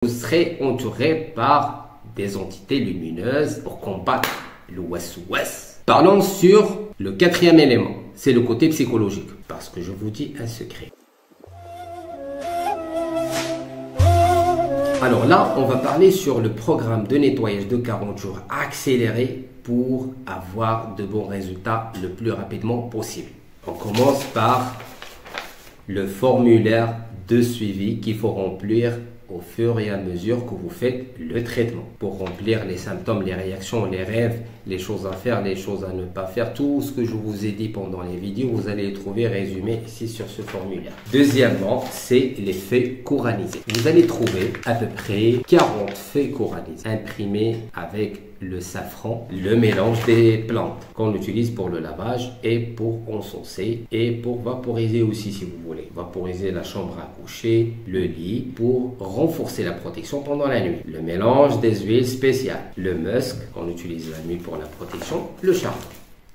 Vous serez entouré par des entités lumineuses pour combattre le waswas. Parlons sur le quatrième élément, c'est le côté psychologique. Parce que je vous dis un secret. Alors là, on va parler sur le programme de nettoyage de 40 jours accéléré pour avoir de bons résultats le plus rapidement possible. On commence par le formulaire de suivi qu'il faut remplir au fur et à mesure que vous faites le traitement. Pour remplir les symptômes, les réactions, les rêves, les choses à faire, les choses à ne pas faire, tout ce que je vous ai dit pendant les vidéos, vous allez les trouver résumés ici sur ce formulaire. Deuxièmement, c'est les faits coranisés. Vous allez trouver à peu près 40 faits coranisés imprimés avec le safran, le mélange des plantes qu'on utilise pour le lavage et pour encenser et pour vaporiser aussi si vous voulez. Vaporiser la chambre à coucher, le lit pour renforcer la protection pendant la nuit. Le mélange des huiles spéciales, le musk qu'on utilise la nuit pour la protection, le charbon.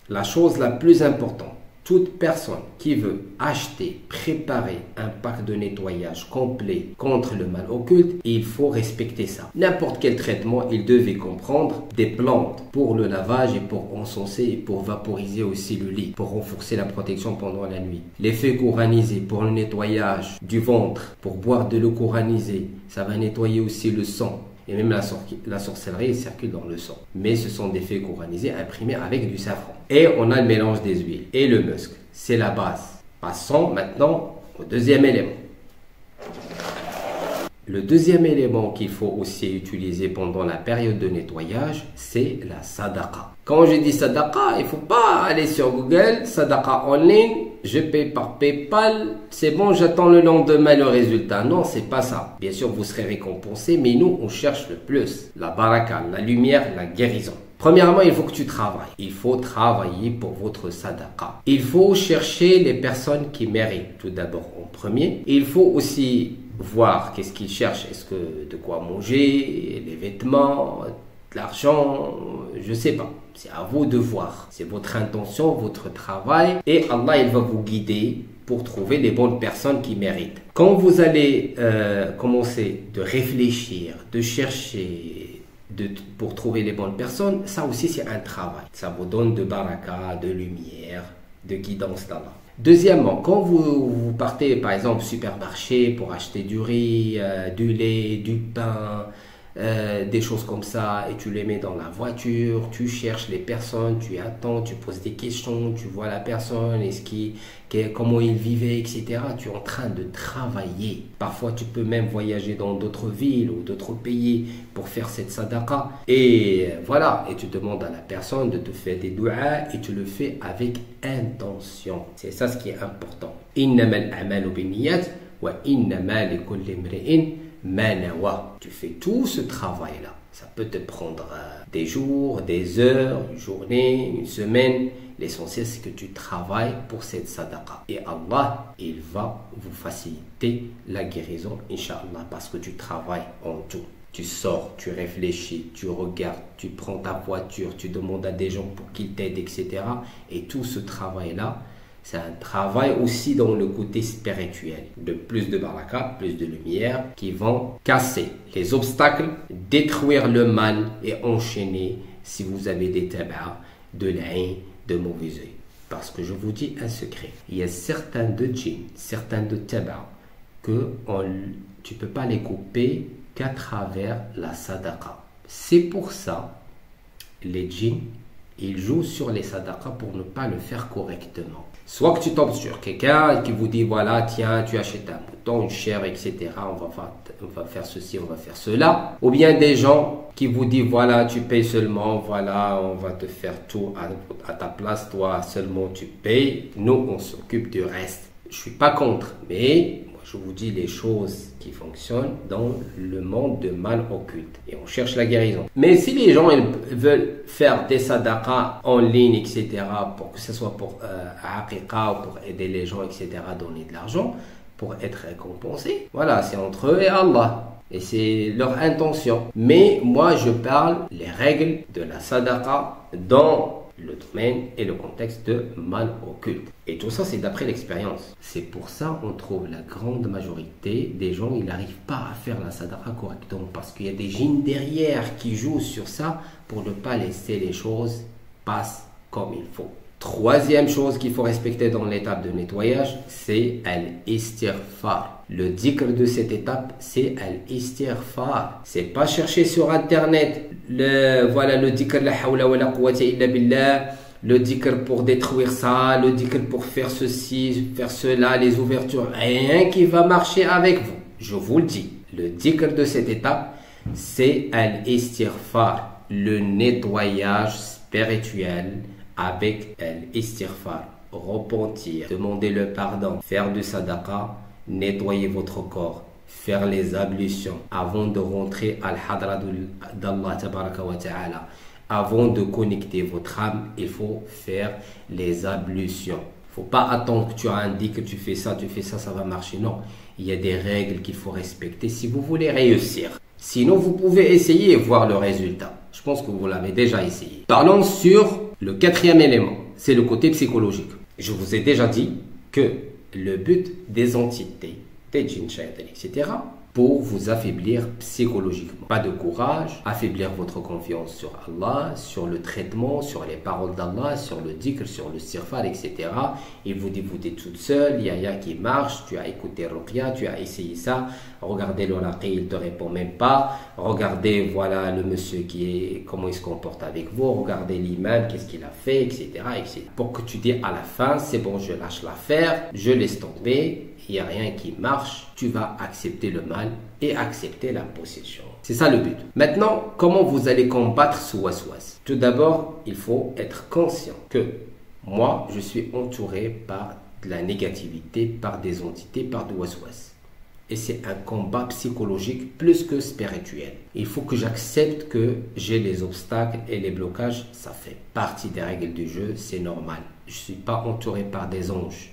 La chose la plus importante, toute personne qui veut acheter, préparer un pack de nettoyage complet contre le mal occulte, il faut respecter ça. N'importe quel traitement, il devait comprendre des plantes pour le lavage et pour encenser et pour vaporiser aussi le lit, pour renforcer la protection pendant la nuit. L'effet coranisé pour le nettoyage du ventre, pour boire de l'eau coranisée, ça va nettoyer aussi le sang. Et même la sorcellerie circule dans le sang. Mais ce sont des faits coranisés imprimés avec du safran. Et on a le mélange des huiles et le musk. C'est la base. Passons maintenant au deuxième élément. Le deuxième élément qu'il faut aussi utiliser pendant la période de nettoyage, c'est la sadaqa. Quand je dis sadaqa, il ne faut pas aller sur Google, sadaqa en ligne, je paye par PayPal, c'est bon, j'attends le lendemain le résultat. Non, c'est pas ça. Bien sûr, vous serez récompensé, mais nous, on cherche le plus. La baraka, la lumière, la guérison. Premièrement, il faut que tu travailles. Il faut travailler pour votre sadaqa. Il faut chercher les personnes qui méritent tout d'abord en premier. Il faut aussi voir qu'est-ce qu'ils cherchent. Est-ce que de quoi manger, les vêtements, de l'argent, je sais pas. C'est à vous de voir. C'est votre intention, votre travail. Et Allah, il va vous guider pour trouver les bonnes personnes qui méritent. Quand vous allez commencer de réfléchir, de chercher, pour trouver les bonnes personnes, ça aussi c'est un travail. Ça vous donne de baraka, de lumière, de guidance d'Allah. Deuxièmement, quand vous partez par exemple au supermarché pour acheter du riz, du lait, du pain, des choses comme ça, et tu les mets dans la voiture, tu cherches les personnes, tu attends, tu poses des questions, tu vois la personne, comment il vivait, etc. Tu es en train de travailler. Parfois, tu peux même voyager dans d'autres villes ou d'autres pays pour faire cette sadaqa. Et voilà, et tu demandes à la personne de te faire des doigts et tu le fais avec intention. C'est ça ce qui est important. Innamal a'malu binniyat wa innama likulli imri'in ma nawa. Tu fais tout ce travail-là. Ça peut te prendre des jours, des heures, une journée, une semaine. L'essentiel, c'est que tu travailles pour cette sadaqa. Et Allah, il va vous faciliter la guérison, Inch'Allah, parce que tu travailles en tout. Tu sors, tu réfléchis, tu regardes, tu prends ta voiture, tu demandes à des gens pour qu'ils t'aident, etc. Et tout ce travail-là, c'est un travail aussi dans le côté spirituel. De plus de baraka, plus de lumière qui vont casser les obstacles, détruire le mal et enchaîner si vous avez des tabacs, de l'ain, de mauvais œil. Parce que je vous dis un secret. Il y a certains de djinns, certains de tabacs que tu ne peux pas les couper qu'à travers la sadaqa. C'est pour ça les djinns, ils jouent sur les sadaqas pour ne pas le faire correctement. Soit que tu tombes sur quelqu'un qui vous dit voilà, tiens, tu achètes un mouton, une chair, etc. On va faire ceci, on va faire cela. Ou bien des gens qui vous disent voilà, tu payes seulement, voilà, on va te faire tout à ta place, toi seulement tu payes. Nous, on s'occupe du reste. Je ne suis pas contre, mais je vous dis les choses qui fonctionnent dans le monde de mal occulte. Et on cherche la guérison. Mais si les gens ils veulent faire des sadaqas en ligne, etc., pour que ce soit pour aqiqa ou pour aider les gens, etc., donner de l'argent, pour être récompensés, voilà, c'est entre eux et Allah. Et c'est leur intention. Mais moi, je parle les règles de la sadaqa dans le domaine et le contexte de mal occulte. Et tout ça, c'est d'après l'expérience. C'est pour ça qu'on trouve la grande majorité des gens, ils n'arrivent pas à faire la sadaqa correctement parce qu'il y a des djinns derrière qui jouent sur ça pour ne pas laisser les choses passer comme il faut. Troisième chose qu'il faut respecter dans l'étape de nettoyage, c'est al-istighfar. Le dhikr de cette étape, c'est al-istighfar. C'est pas chercher sur internet le dhikr la hawla wa la quwwata illa billah, le dhikr pour détruire ça, le dhikr pour faire ceci, faire cela, les ouvertures. Rien qui va marcher avec vous. Je vous le dis. Le dhikr de cette étape, c'est al-istighfar, le nettoyage spirituel avec l'istighfar, repentir, demander le pardon, faire du sadaqa, nettoyer votre corps, faire les ablutions avant de rentrer à l'hadra d'Allah tabaraka wa ta'ala. Avant de connecter votre âme, il faut faire les ablutions. Il ne faut pas attendre que tu as un dit que tu fais ça, ça va marcher. Non, il y a des règles qu'il faut respecter si vous voulez réussir. Sinon, vous pouvez essayer et voir le résultat. Je pense que vous l'avez déjà essayé. Parlons sur le quatrième élément, c'est le côté psychologique. Je vous ai déjà dit que le but des entités, des djinns, shayatans, etc., pour vous affaiblir psychologiquement. Pas de courage, affaiblir votre confiance sur Allah, sur le traitement, sur les paroles d'Allah, sur le dhikr, sur le istighfar, etc. Et vous dites, vous êtes toute seule, il y a rien qui marche, tu as écouté Ruqya, tu as essayé ça, regardez le raqi, il ne te répond même pas, regardez, voilà, le monsieur comment il se comporte avec vous, regardez l'imam, qu'est-ce qu'il a fait, etc., etc. Pour que tu dises à la fin, c'est bon, je lâche l'affaire, je laisse tomber, il n'y a rien qui marche, tu vas accepter le mal et accepter la possession. C'est ça le but. Maintenant, comment vous allez combattre ce waswas? Tout d'abord, il faut être conscient que moi, je suis entouré par de la négativité, par des entités, par du waswas. Et c'est un combat psychologique plus que spirituel. Il faut que j'accepte que j'ai les obstacles et les blocages. Ça fait partie des règles du jeu, c'est normal. Je ne suis pas entouré par des anges.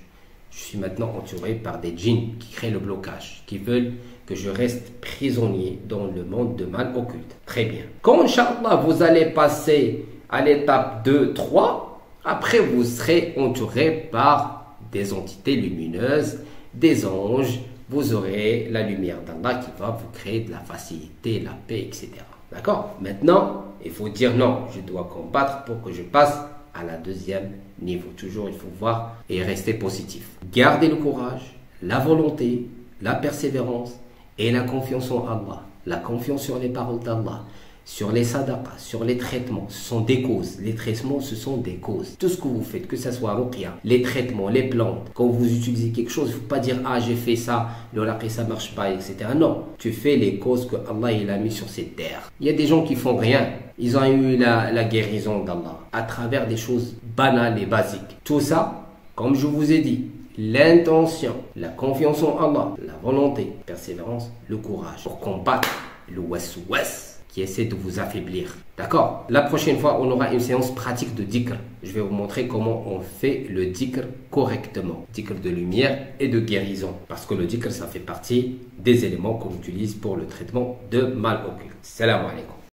Je suis maintenant entouré par des djinns qui créent le blocage, qui veulent que je reste prisonnier dans le monde de mal occulte. Très bien. Quand, Inch'Allah, vous allez passer à l'étape 2, 3, après vous serez entouré par des entités lumineuses, des anges, vous aurez la lumière d'Allah qui va vous créer de la facilité, la paix, etc. D'accord? Maintenant, il faut dire non, je dois combattre pour que je passe à la deuxième niveau. Toujours, il faut voir et rester positif. Gardez le courage, la volonté, la persévérance et la confiance en Allah. La confiance sur les paroles d'Allah, sur les sadaqas, sur les traitements. Ce sont des causes. Les traitements, ce sont des causes. Tout ce que vous faites, que ce soit ruqya, les traitements, les plantes, quand vous utilisez quelque chose, il ne faut pas dire « Ah, j'ai fait ça, le ruqya, ça ne marche pas, etc. » Non, tu fais les causes que Allah il a mis sur cette terre. Il y a des gens qui font rien. Ils ont eu la guérison d'Allah à travers des choses banales et basiques. Tout ça, comme je vous ai dit, l'intention, la confiance en Allah, la volonté, la persévérance, le courage pour combattre le waswas qui essaie de vous affaiblir. D'accord? La prochaine fois, on aura une séance pratique de dhikr. Je vais vous montrer comment on fait le dhikr correctement. Dhikr de lumière et de guérison. Parce que le dhikr, ça fait partie des éléments qu'on utilise pour le traitement de mal occulte. Salam alaikum.